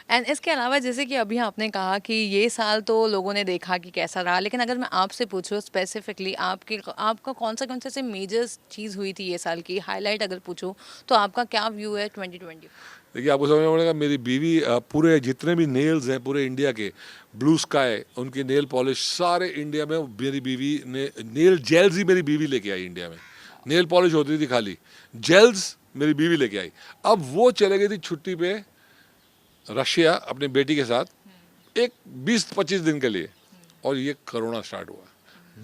एंड इसके अलावा जैसे कि अभी आपने कहा कि ये साल तो लोगों ने देखा कि कैसा रहा, लेकिन अगर मैं आपसे पूछूं स्पेसिफिकली आपका कौन सा से मेजर चीज़ हुई थी ये साल की हाईलाइट अगर पूछूं, तो आपका क्या व्यू है 2020? देखिए, आपको समझना पड़ेगा, मेरी बीवी पूरे जितने भी नेल्स हैं पूरे इंडिया के, ब्लू स्काई उनकी नेल पॉलिश सारे इंडिया में मेरी बीवी ने, नेल जेल्स ही मेरी बीवी लेके आई इंडिया में। नेल पॉलिश होती थी खाली, जेल्स मेरी बीवी लेके आई। अब वो चले गई थी छुट्टी पे रशिया अपनी बेटी के साथ एक 20-25 दिन के लिए, और ये कोरोना स्टार्ट हुआ।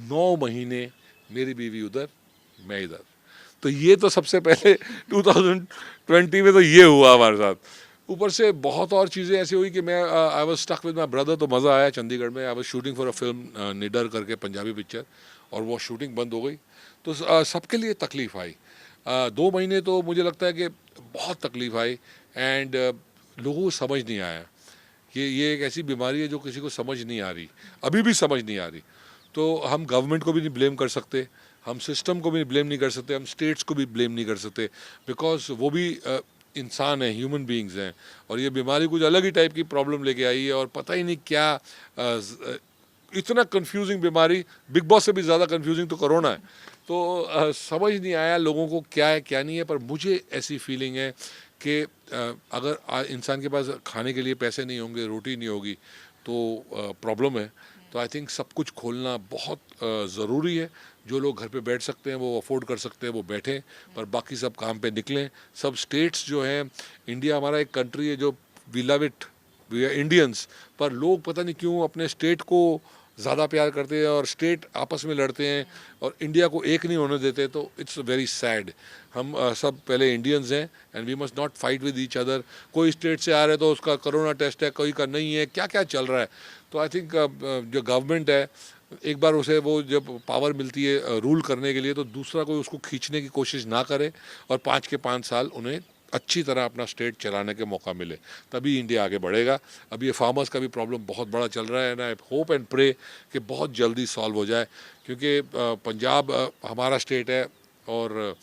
9 महीने मेरी बीवी उधर, मैं इधर। तो ये तो सबसे पहले 2020 में तो ये हुआ हमारे साथ। ऊपर से बहुत और चीज़ें ऐसी हुई कि मैं I was stuck with my brother. तो मज़ा आया चंडीगढ़ में। I was shooting for a film Nidar करके, पंजाबी पिक्चर, और वो शूटिंग बंद हो गई। तो सबके लिए तकलीफ़ आई। 2 महीने तो मुझे लगता है कि बहुत तकलीफ़ आई। एंड लोगों को समझ नहीं आया कि ये एक ऐसी बीमारी है जो किसी को समझ नहीं आ रही, अभी भी समझ नहीं आ रही। तो हम गवर्नमेंट को भी नहीं ब्लेम कर सकते, हम सिस्टम को भी ब्लेम नहीं कर सकते, हम स्टेट्स को भी ब्लेम नहीं कर सकते, बिकॉज वो भी इंसान है, ह्यूमन बीइंग्स हैं। और ये बीमारी कुछ अलग ही टाइप की प्रॉब्लम लेके आई है, और पता ही नहीं क्या इतना कंफ्यूजिंग बीमारी, बिग बॉस से भी ज़्यादा कंफ्यूजिंग तो कोरोना है। तो समझ नहीं आया लोगों को क्या है क्या नहीं है। पर मुझे ऐसी फीलिंग है कि अगर इंसान के पास खाने के लिए पैसे नहीं होंगे, रोटी नहीं होगी, तो प्रॉब्लम है। तो आई थिंक सब कुछ खोलना बहुत ज़रूरी है। जो लोग घर पे बैठ सकते हैं, वो अफोर्ड कर सकते हैं, वो बैठें, पर बाकी सब काम पे निकलें। सब स्टेट्स जो हैं, इंडिया हमारा एक कंट्री है जो we love it, we are Indians, पर लोग पता नहीं क्यों अपने स्टेट को ज़्यादा प्यार करते हैं और स्टेट आपस में लड़ते हैं और इंडिया को एक नहीं होने देते। तो इट्स वेरी सैड। हम सब पहले इंडियंस हैं, and we must not fight with each other. कोई स्टेट से आ रहे तो उसका कोरोना टेस्ट है, कोई का नहीं है, क्या क्या चल रहा है। तो आई थिंक जो गवर्नमेंट है, एक बार उसे वो जब पावर मिलती है रूल करने के लिए, तो दूसरा कोई उसको खींचने की कोशिश ना करे, और 5 के 5 साल उन्हें अच्छी तरह अपना स्टेट चलाने के मौका मिले, तभी इंडिया आगे बढ़ेगा। अब ये फार्मर्स का भी प्रॉब्लम बहुत बड़ा चल रहा है, and I hope and pray कि बहुत जल्दी सॉल्व हो जाए, क्योंकि पंजाब हमारा स्टेट है, और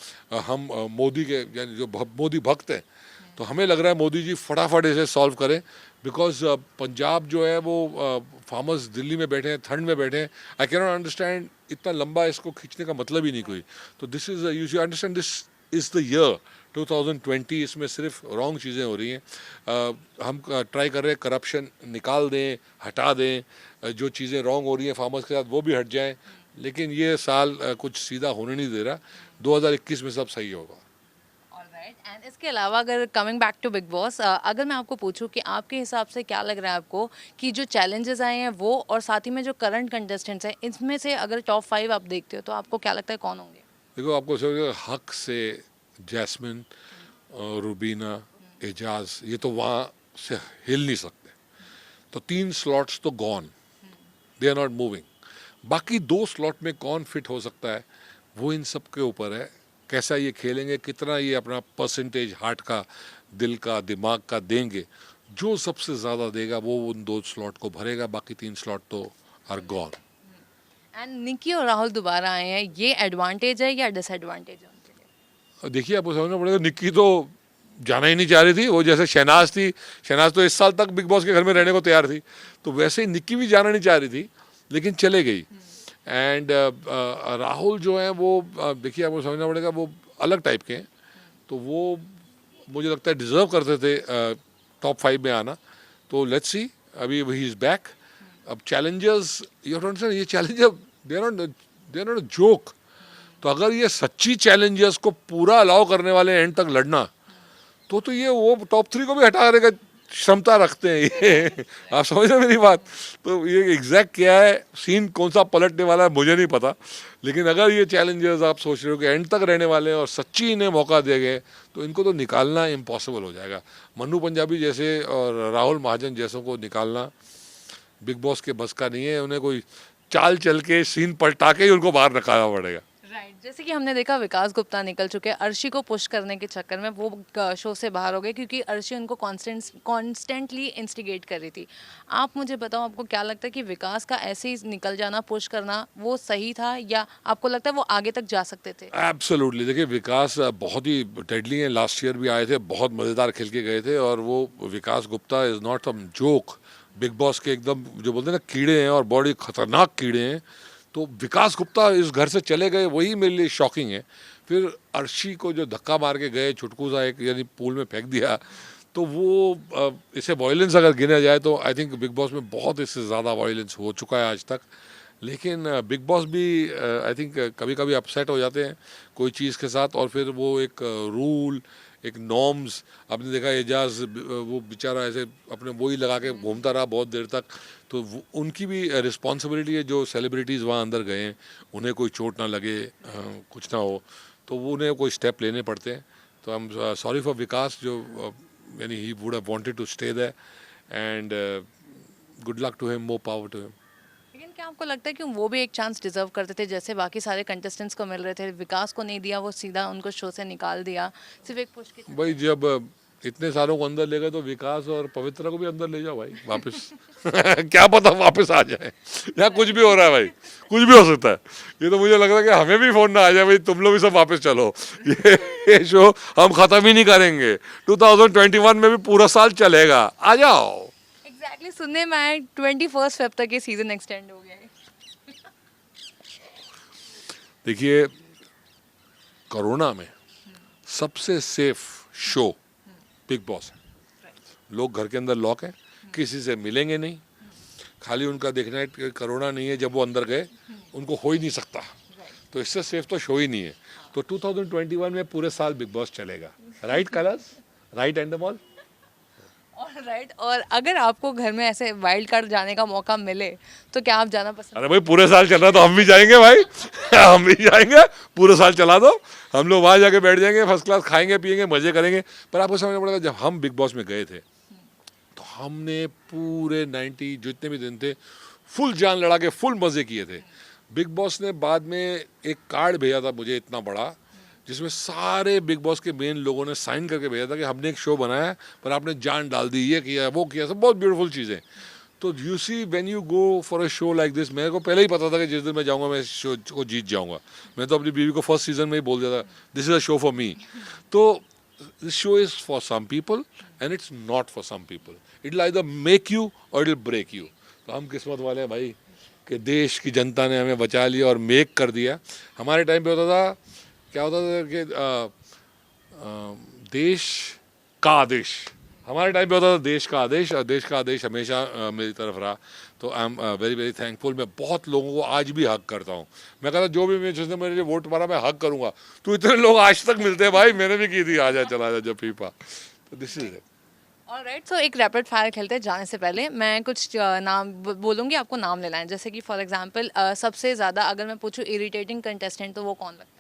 हम मोदी के यानी जो मोदी भक्त हैं, तो हमें लग रहा है मोदी जी फटाफट इसे सॉल्व करें। बिकॉज पंजाब जो है वो फार्मर्स दिल्ली में बैठे हैं, ठंड में बैठे हैं। आई कैन नॉट अंडरस्टैंड इतना लंबा इसको खींचने का मतलब ही नहीं कोई। तो this is you should understand, this is the year 2020। इसमें सिर्फ रॉन्ग चीज़ें हो रही हैं। हम ट्राई कर रहे हैं करप्शन निकाल दें, हटा दें, जो चीज़ें रॉन्ग हो रही हैं फार्मर्स के साथ वो भी हट जाएं, लेकिन ये साल कुछ सीधा होने नहीं दे रहा। 2021 में सब सही होगा। एंड इसके अलावा अगर coming back to Bigg Boss, अगर मैं आपको पूछूं कि आपके हिसाब से क्या लग रहा है आपको कि जो चैलेंजेस आए हैं वो, और साथ ही में जो करंट कंटेस्टेंट्स हैं, इसमें से अगर टॉप 5 आप देखते हो तो आपको क्या लगता है कौन होंगे? देखो, आपको समझ, हक से जैस्मिन, रुबीना, एजाज, ये तो वहाँ से हिल नहीं सकते। तो 3 स्लॉट्स तो gone, they are not moving. बाकी 2 स्लॉट में कौन फिट हो सकता है, वो इन सब के ऊपर है, कैसा ये खेलेंगे, कितना ये अपना परसेंटेज हार्ट का, दिल का, दिमाग का देंगे। जो सबसे ज़्यादा देगा वो उन 2 स्लॉट को भरेगा, बाकी 3 स्लॉट तो आर गॉन। एंड निकी और राहुल दोबारा आए हैं, ये एडवांटेज है या डिसएडवांटेज है उनके लिए? देखिए, आपको समझना पड़ेगा, निक्की तो जाना ही नहीं चाह रही थी। वो जैसे शहनाज थी, शहनाज तो इस साल तक बिग बॉस के घर में रहने को तैयार थी, तो वैसे ही निक्की भी जाना नहीं चाह रही थी, लेकिन चले गई। एंड राहुल जो है वो देखिए, आपको समझना पड़ेगा, वो अलग टाइप के हैं, तो वो मुझे लगता है डिज़र्व करते थे टॉप 5 में आना। तो लेट्स सी, अभी ही इज़ बैक। अब challengers, you have to understand, ये challenger they are not a joke. तो अगर ये सच्ची चैलेंजर्स को पूरा अलाउ करने वाले एंड तक लड़ना, तो ये वो टॉप 3 को भी हटाने का क्षमता रखते हैं ये। आप समझ रहे हैं मेरी बात? तो ये एग्जैक्ट क्या है, सीन कौन सा पलटने वाला है, मुझे नहीं पता। लेकिन अगर ये चैलेंजर्स आप सोच रहे हो कि एंड तक रहने वाले हैं और सच्ची इन्हें मौका दे गए, तो इनको तो निकालना इम्पॉसिबल हो जाएगा। मन्नू पंजाबी जैसे और राहुल महाजन जैसों को निकालना बिग बॉस के बस का नहीं है। उन्हें कोई चाल चल के, सीन पलटा के ही उनको बाहर निकालना पड़ेगा। राइट जैसे कि हमने देखा विकास गुप्ता निकल चुके हैं अर्शी को पुश करने के चक्कर में वो शो से बाहर हो गए क्योंकि अर्शी उनको कॉन्स्टेंटली इंस्टिगेट कर रही थी। आप मुझे बताओ आपको क्या लगता है कि विकास का ऐसे ही निकल जाना पुश करना वो सही था या आपको लगता है वो आगे तक जा सकते थे? एब्सोल्युटली, देखिए विकास बहुत ही डेडली हैं, लास्ट ईयर भी आए थे, बहुत मज़ेदार खेल के गए थे, और वो Vikas Gupta is not some joke. Bigg Boss के एकदम जो बोलते हैं ना कीड़े हैं, और बड़ी खतरनाक कीड़े हैं। तो विकास गुप्ता इस घर से चले गए, वही मेरे लिए शॉकिंग है। फिर अर्शी को जो धक्का मार के गए, छुटकू सा एक यानी पूल में फेंक दिया, तो वो इसे वायलेंस अगर गिना जाए तो आई थिंक बिग बॉस में बहुत इससे ज़्यादा वायलेंस हो चुका है आज तक। लेकिन बिग बॉस भी आई थिंक कभी कभी अपसेट हो जाते हैं कोई चीज़ के साथ, और फिर वो एक रूल, एक नॉर्म्स, आपने देखा एजाज वो बेचारा ऐसे अपने वो ही लगा के घूमता रहा बहुत देर तक। तो उनकी भी रिस्पॉन्सिबिलिटी है, जो सेलिब्रिटीज़ वहाँ अंदर गए हैं उन्हें कोई चोट ना लगे, कुछ ना हो, तो वो उन्हें कोई स्टेप लेने पड़ते हैं। तो I am sorry for Vikas, जो यानी he would have wanted to stay there, and good luck to him, more power to him. लेकिन क्या आपको लगता है कि वो भी एक चांस डिजर्व करते थे जैसे बाकी सारे कंटेस्टेंट्स को मिल रहे थे? विकास को नहीं दिया, वो सीधा उनको शो से निकाल दिया सिर्फ एक पुश के चक्कर भाई जब इतने सारों को अंदर ले गए तो विकास और पवित्रा को भी अंदर ले जाओ भाई वापस। क्या पता वापस आ जाए, या कुछ भी हो रहा है भाई, कुछ भी हो सकता है। ये तो मुझे लग रहा है कि हमें भी फोन ना आ जाए भाई तुम लोग भी सब वापस चलो, ये शो हम खत्म ही नहीं करेंगे, 2021 में भी पूरा साल चलेगा, आ जाओ। एग्जैक्टली सुनने में आया 21 फेब तक ये सीजन एक्सटेंड हो गया है। देखिए कोरोना में सबसे सेफ शो बिग बॉस है। लोग घर के अंदर लॉक हैं, किसी से मिलेंगे नहीं, खाली उनका देखना है कि कोरोना नहीं है, जब वो अंदर गए उनको हो ही नहीं सकता, तो इससे सेफ तो शो ही नहीं है। तो 2021 में पूरे साल बिग बॉस चलेगा। Right colours, right and mall. और राइट और अगर आपको घर में ऐसे वाइल्ड कार्ड जाने का मौका मिले तो क्या आप जाना पसंद? अरे भाई पूरे साल चल रहा तो हम भी जाएंगे भाई। हम भी जाएंगे, पूरे साल चला दो, हम लोग वहाँ जाके बैठ जाएंगे, फर्स्ट क्लास खाएंगे पिएंगे मजे करेंगे। पर आपको समझना पड़ेगा, जब हम बिग बॉस में गए थे तो हमने पूरे 90 जितने भी दिन थे फुल जान लड़ा के फुल मजे किए थे। बिग बॉस ने बाद में एक कार्ड भेजा था मुझे इतना बड़ा, जिसमें सारे बिग बॉस के मेन लोगों ने साइन करके भेजा था कि हमने एक शो बनाया है पर आपने जान डाल दी, ये किया वो किया, सब बहुत ब्यूटीफुल चीज़ें। तो you see when you go for a show like this, मेरे को पहले ही पता था कि जिस दिन मैं जाऊंगा मैं शो को जीत जाऊंगा। मैं तो अपनी बीवी को फर्स्ट सीजन में ही बोल दिया था, this is a show for me. तो this show is for some people and it's not for some people, it will either make you और इट विल ब्रेक यू। तो हम किस्मत वाले हैं भाई कि देश की जनता ने हमें बचा लिया और मेक कर दिया। हमारे टाइम पे होता था, क्या होता था कि देश का आदेश, हमारे टाइम पे होता था देश का आदेश, और देश का आदेश हमेशा मेरी तरफ रहा। तो I am very very thankful. मैं बहुत लोगों को आज भी हक करता हूँ। मैं कहता जो भी मैं जिसने मेरे लिए वोट मारा मैं हक करूँगा। तो इतने लोग आज तक मिलते हैं भाई, मैंने भी की थी आ जा चला जा जब फीफा। तो this is it. Alright so एक रैपिड फायर खेलते हैं। जाने से पहले मैं कुछ नाम बोलूँगी, आपको नाम लेना है। जैसे कि फॉर एग्जांपल सबसे ज़्यादा अगर मैं पूछूं इरिटेटिंग कंटेस्टेंट तो वो कौन लगता है?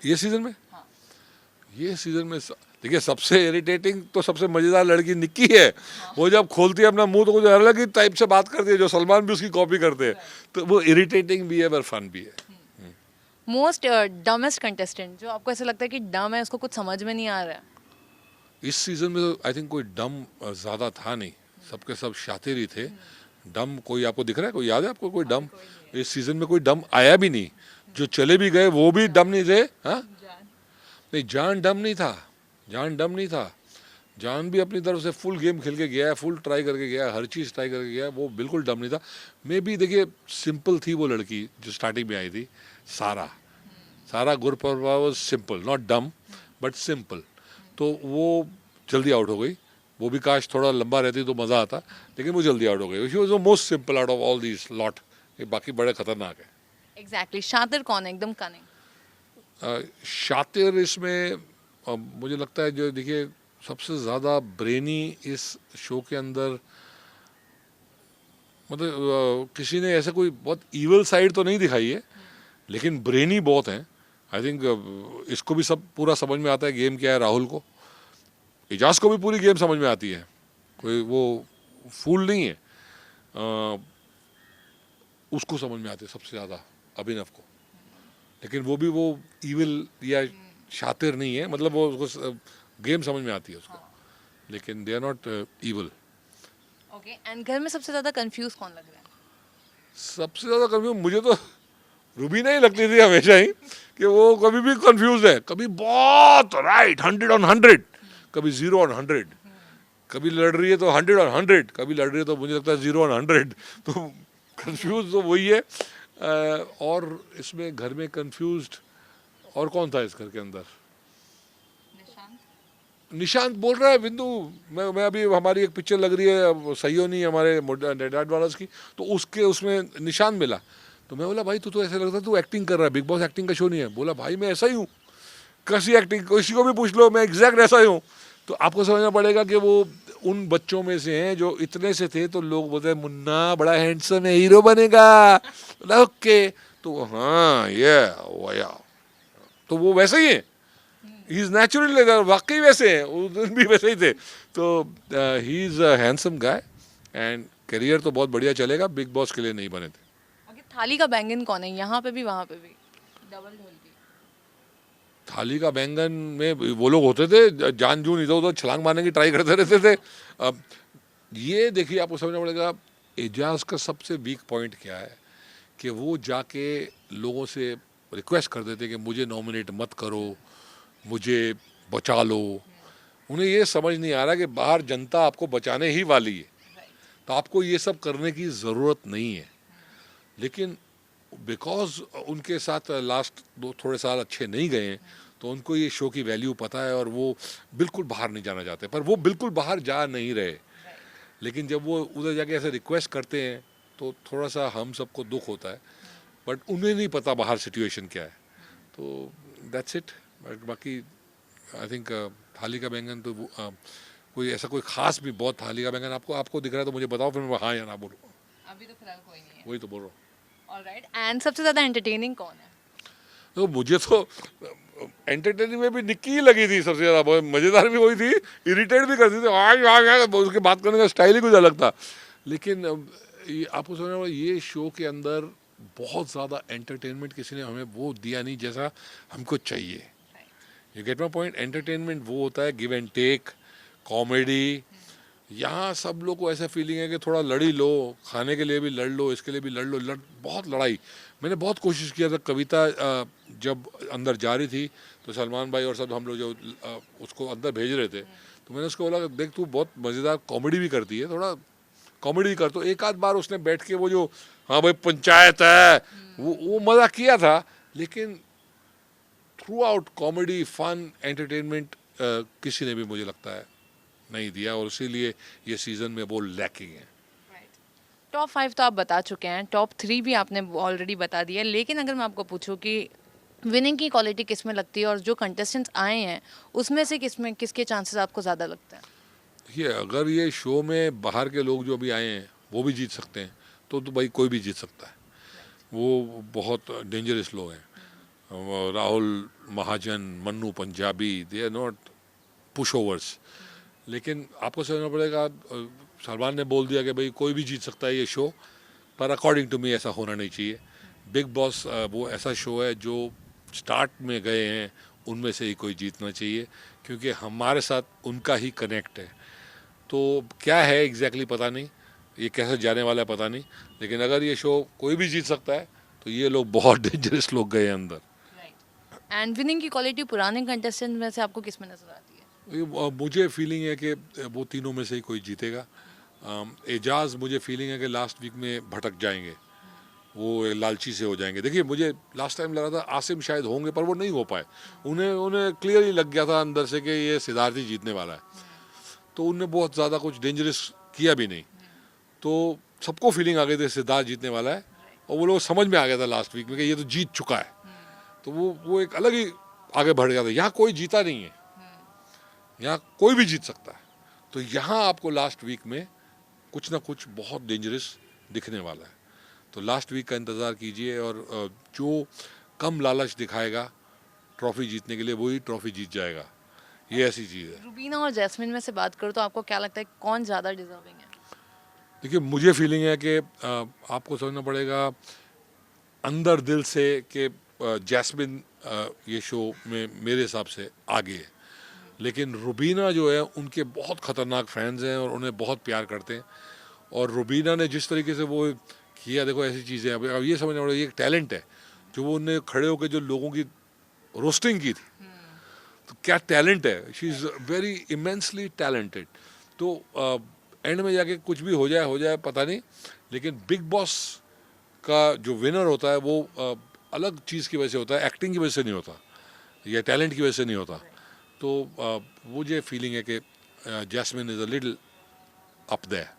ये सीजन में, हाँ। ये सीजन में देखिए सबसे इरिटेटिंग तो सबसे मजेदार लड़की निक्की है। वो जब खोलती है अपना मुंह तो कुछ अलग ही टाइप से बात करती है, जो सलमान भी उसकी कॉपी करते हैं। तो वो इरिटेटिंग भी है पर फन भी है। मोस्ट डमेस्ट कंटेस्टेंट जो आपको ऐसा लगता है कि डम है, उसको कुछ समझ में नहीं आ रहा है? इस सीजन में तो आई थिंक कोई डम ज़्यादा था नहीं, सबके सब शातिर ही थे। डम कोई आपको दिख रहा है, कोई याद है आपको कोई डम? इस सीजन में कोई डम आया भी नहीं, जो चले भी गए वो भी डम नहीं थे। हाँ नहीं, जान डम नहीं था, जान डम नहीं था। जान भी अपनी तरफ से फुल गेम खेल के गया है, फुल ट्राई करके गया है, हर चीज़ ट्राई करके गया है, वो बिल्कुल डम नहीं था। मे बी देखिए सिंपल थी वो लड़की जो स्टार्टिंग में आई थी, Sara Sara Gurpal was simple, not dumb but simple. तो वो जल्दी आउट हो गई। वो भी काश थोड़ा लंबा रहती तो मज़ा आता, लेकिन वो जल्दी आउट हो गई। She was the most simple out of all these lot. ये बाकी बड़े खतरनाक है। एग्जैक्टली शातिर कौन है एकदम कनिंग? शातिर इसमें मुझे लगता है जो देखिए सबसे ज़्यादा ब्रेनी इस शो के अंदर, मतलब किसी ने ऐसा कोई बहुत ईवल साइड तो नहीं दिखाई है, लेकिन ब्रेनी बहुत हैं। आई थिंक इसको भी सब पूरा समझ में आता है गेम क्या है। राहुल को, एजाज को भी पूरी गेम समझ में आती है, कोई वो फूल नहीं है। उसको समझ में आती है सबसे ज़्यादा, अभिनव को। लेकिन वो भी वो इविल या शातिर नहीं है, मतलब वो उसको गेम समझ में आती है उसको, लेकिन they are not evil. Okay, and घर में सबसे ज्यादा कंफ्यूज कौन लग रहा है? सबसे ज़्यादा कंफ्यूज मुझे तो रूबीना ही लगती थी हमेशा ही, कि वो कभी भी कंफ्यूज है, कभी बहुत राइट 100 on 100, कभी 0 on 100, कभी लड़ रही है तो 100 on 100, कभी लड़ रही है तो मुझे लगता है 0 on 100। तो कंफ्यूज तो वही है। और इसमें घर में कंफ्यूज्ड और कौन था इस घर के अंदर? निशांत बोल रहा है बिंदु, मैं अभी हमारी एक पिक्चर लग रही है अब सही हो नहीं हमारे डैड वालास की, तो उसके उसमें निशांत मिला, तो मैं बोला भाई तू तो ऐसा लगता है तू एक्टिंग कर रहा है, बिग बॉस एक्टिंग का शो नहीं है। बोला भाई मैं ऐसा ही हूँ, कैसी एक्टिंग, किसी को भी पूछ लो, मैं एग्जैक्ट ऐसा ही हूँ। तो आपको समझना पड़ेगा कि वो उन बच्चों में से हैं जो इतने से थे, तो लोग बोलते हैं मुन्ना बड़ा हैंडसम है, हीरो बनेगा। ओके, तो हाँ ये वाया, तो वो वैसे ही है, ही इज नेचुरल, वाकई वैसे हैं, उस दिन भी वैसे ही थे। तो he is a handsome guy and career तो बहुत बढ़िया चलेगा, बिग बॉस के लिए नहीं बने थे। ओके, थाली का बैंगन कौन है यहाँ पे भी वहाँ पे भी? डबल ढोलकी। थाली का बैंगन में वो लोग होते थे जान जून इधर उधर छलांग मारने की ट्राई करते रहते थे। अब ये देखिए आपको समझना पड़ेगा एजाज का सबसे वीक पॉइंट क्या है, कि वो जाके लोगों से रिक्वेस्ट कर देते कि मुझे नॉमिनेट मत करो, मुझे बचा लो। उन्हें ये समझ नहीं आ रहा कि बाहर जनता आपको बचाने ही वाली है, तो आपको ये सब करने की ज़रूरत नहीं है। लेकिन बिकॉज उनके साथ लास्ट दो थोड़े साल अच्छे नहीं गए हैं, तो उनको ये शो की वैल्यू पता है और वो बिल्कुल बाहर नहीं जाना चाहते, पर वो बिल्कुल बाहर जा नहीं रहे। लेकिन जब वो उधर जाके ऐसे रिक्वेस्ट करते हैं तो थोड़ा सा हम सबको दुख होता है, बट उन्हें नहीं पता बाहर सिचुएशन क्या है। तो दैट्स इट। बट बाकी आई थिंक थाली का बैंगन तो कोई ऐसा कोई खास भी बहुत थाली का बैंगन आपको आपको दिख रहा है तो मुझे बताओ, फिर मैं हाँ या ना बोलूँ। अभी तो फिलहाल कोई नहीं है। वही तो बोल रहा हूँ। ऑलराइट, एंड सबसे ज्यादा एंटरटेनिंग कौन है? तो मुझे तो एंटरटेनिंग में भी निक्की ही लगी थी सबसे ज़्यादा, बहुत मज़ेदार भी वही थी, इरिटेट भी करती थी, उसके बात करने का स्टाइल ही कुछ अलग था। लेकिन आपको समझना होगा ये शो के अंदर बहुत ज़्यादा एंटरटेनमेंट किसी ने हमें वो दिया नहीं जैसा हमको चाहिए। You get my point, entertainment वो होता है गिव एंड टेक, कॉमेडी। यहाँ सब लोग को ऐसा फीलिंग है कि थोड़ा लड़ी लो, खाने के लिए भी लड़ लो, इसके लिए भी लड़ लो, बहुत लड़ाई। मैंने बहुत कोशिश किया था, कविता जब अंदर जा रही थी तो सलमान भाई और सब हम लोग जो उसको अंदर भेज रहे थे, तो मैंने उसको बोला देख तू बहुत मज़ेदार कॉमेडी भी करती है, थोड़ा कॉमेडी कर। तो एक आध बार उसने बैठ के वो जो हाँ भाई पंचायत है वो मज़ा किया था, लेकिन throughout comedy fun entertainment किसी ने भी मुझे लगता है नहीं दिया, और इसीलिए ये सीज़न में वो लैकिंग है। टॉप 5 तो आप बता चुके हैं, टॉप 3 भी आपने ऑलरेडी बता दिया, लेकिन अगर मैं आपको पूछूं कि विनिंग की क्वालिटी किस में लगती है और जो कंटेस्टेंट्स आए हैं उसमें से किसमें किसके चांसेस आपको ज़्यादा लगते हैं? देखिए अगर ये शो में बाहर के लोग जो अभी आए हैं वो भी जीत सकते हैं तो भाई कोई भी जीत सकता है। वो बहुत डेंजरस लोग हैं, Rahul Mahajan, Mannu Punjabi, they are not pushovers. लेकिन आपको समझना पड़ेगा, सलमान ने बोल दिया कि भाई कोई भी जीत सकता है ये शो, पर अकॉर्डिंग टू मी ऐसा होना नहीं चाहिए। बिग बॉस वो ऐसा शो है जो स्टार्ट में गए हैं उनमें से ही कोई जीतना चाहिए, क्योंकि हमारे साथ उनका ही कनेक्ट है। तो क्या है एग्जैक्टली पता नहीं, ये कैसे जाने वाला है पता नहीं, लेकिन अगर ये शो कोई भी जीत सकता है तो ये लोग बहुत डेंजरस लोग गए हैं अंदर। एंड विनिंग की क्वालिटी पुराने कंटेस्टेंट में से आपको किस में नजर आती है? मुझे फीलिंग है कि वो तीनों में से ही कोई जीतेगा। एजाज मुझे फीलिंग है कि लास्ट वीक में भटक जाएंगे, वो लालची से हो जाएंगे। देखिए मुझे लास्ट टाइम लगा था आसिम शायद होंगे, पर वो नहीं हो पाए। उन्हें उन्हें क्लियरली लग गया था अंदर से कि ये सिद्धार्थ ही जीतने वाला है, तो उनने बहुत ज़्यादा कुछ डेंजरस किया भी नहीं। तो सबको फीलिंग आ गई थी सिद्धार्थ जीतने वाला है, और वो लोग समझ में आ गया था लास्ट वीक में कि ये तो जीत चुका है, तो वो एक अलग ही आगे बढ़ गया था। यहाँ कोई जीता नहीं है, यहाँ कोई भी जीत सकता है। तो यहाँ आपको लास्ट वीक में कुछ ना कुछ बहुत डेंजरस दिखने वाला है, तो लास्ट वीक का इंतज़ार कीजिए। और जो कम लालच दिखाएगा ट्रॉफी जीतने के लिए वही ट्रॉफी जीत जाएगा, ये ऐसी चीज़ है। रुबीना और जैस्मिन में से बात करूँ तो आपको क्या लगता है कौन ज़्यादा डिजर्विंग है? देखिए मुझे फीलिंग है कि आपको समझना पड़ेगा अंदर दिल से कि जैस्मिन ये शो में मेरे हिसाब से आगे है, लेकिन रुबीना जो है उनके बहुत ख़तरनाक फैंस हैं और उन्हें बहुत प्यार करते हैं। और रुबीना ने जिस तरीके से वो किया, देखो ऐसी चीज़ें अब ये समझना पड़ेगा, ये एक टैलेंट है जो वो उन्हें खड़े होकर जो लोगों की रोस्टिंग की थी, तो क्या टैलेंट है, she is very immensely talented. तो एंड में जाके कुछ भी हो जाए पता नहीं, लेकिन बिग बॉस का जो विनर होता है वो अलग चीज़ की वजह से होता है, एक्टिंग की वजह से नहीं होता या टैलेंट की वजह से नहीं होता। तो मुझे फीलिंग है कि Jasmin is a little up there.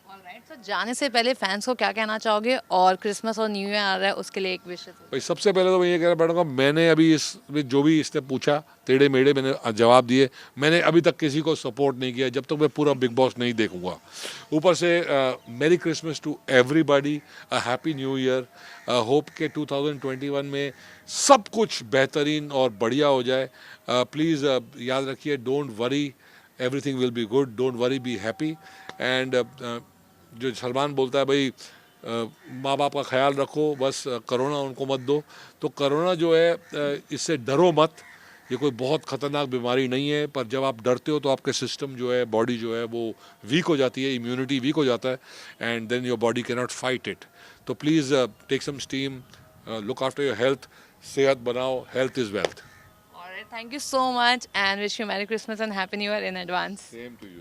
Alright, तो जाने से पहले फैंस को क्या कहना चाहोगे, और क्रिसमस और न्यू ईयर आ रहा है उसके लिए एक विश। भाई सबसे पहले तो मैं ये कहना बैठूंगा, मैंने अभी इसमें जो भी इसने पूछा टेढ़े मेढ़े मैंने जवाब दिए। मैंने अभी तक किसी को सपोर्ट नहीं किया जब तक मैं पूरा बिग बॉस नहीं देखूंगा। ऊपर से merry Christmas to everybody, a happy new year. Hope के 2021 में सब कुछ बेहतरीन और बढ़िया हो जाए। प्लीज़ याद रखिए, don't worry, everything will be good, don't worry, be happy. And जो सलमान बोलता है भाई माँ बाप का ख्याल रखो, बस कोरोना उनको मत दो। तो कोरोना जो है इससे डरो मत, ये कोई बहुत ख़तरनाक बीमारी नहीं है, पर जब आप डरते हो तो आपके सिस्टम जो है, बॉडी जो है वो वीक हो जाती है, इम्यूनिटी वीक हो जाता है, and then your body can not fight it. तो please take some steam, look after your health, सेहत बनाओ, health is wealth. Alright, thank you so much and wish you merry Christmas and happy new year in advance. Same to you.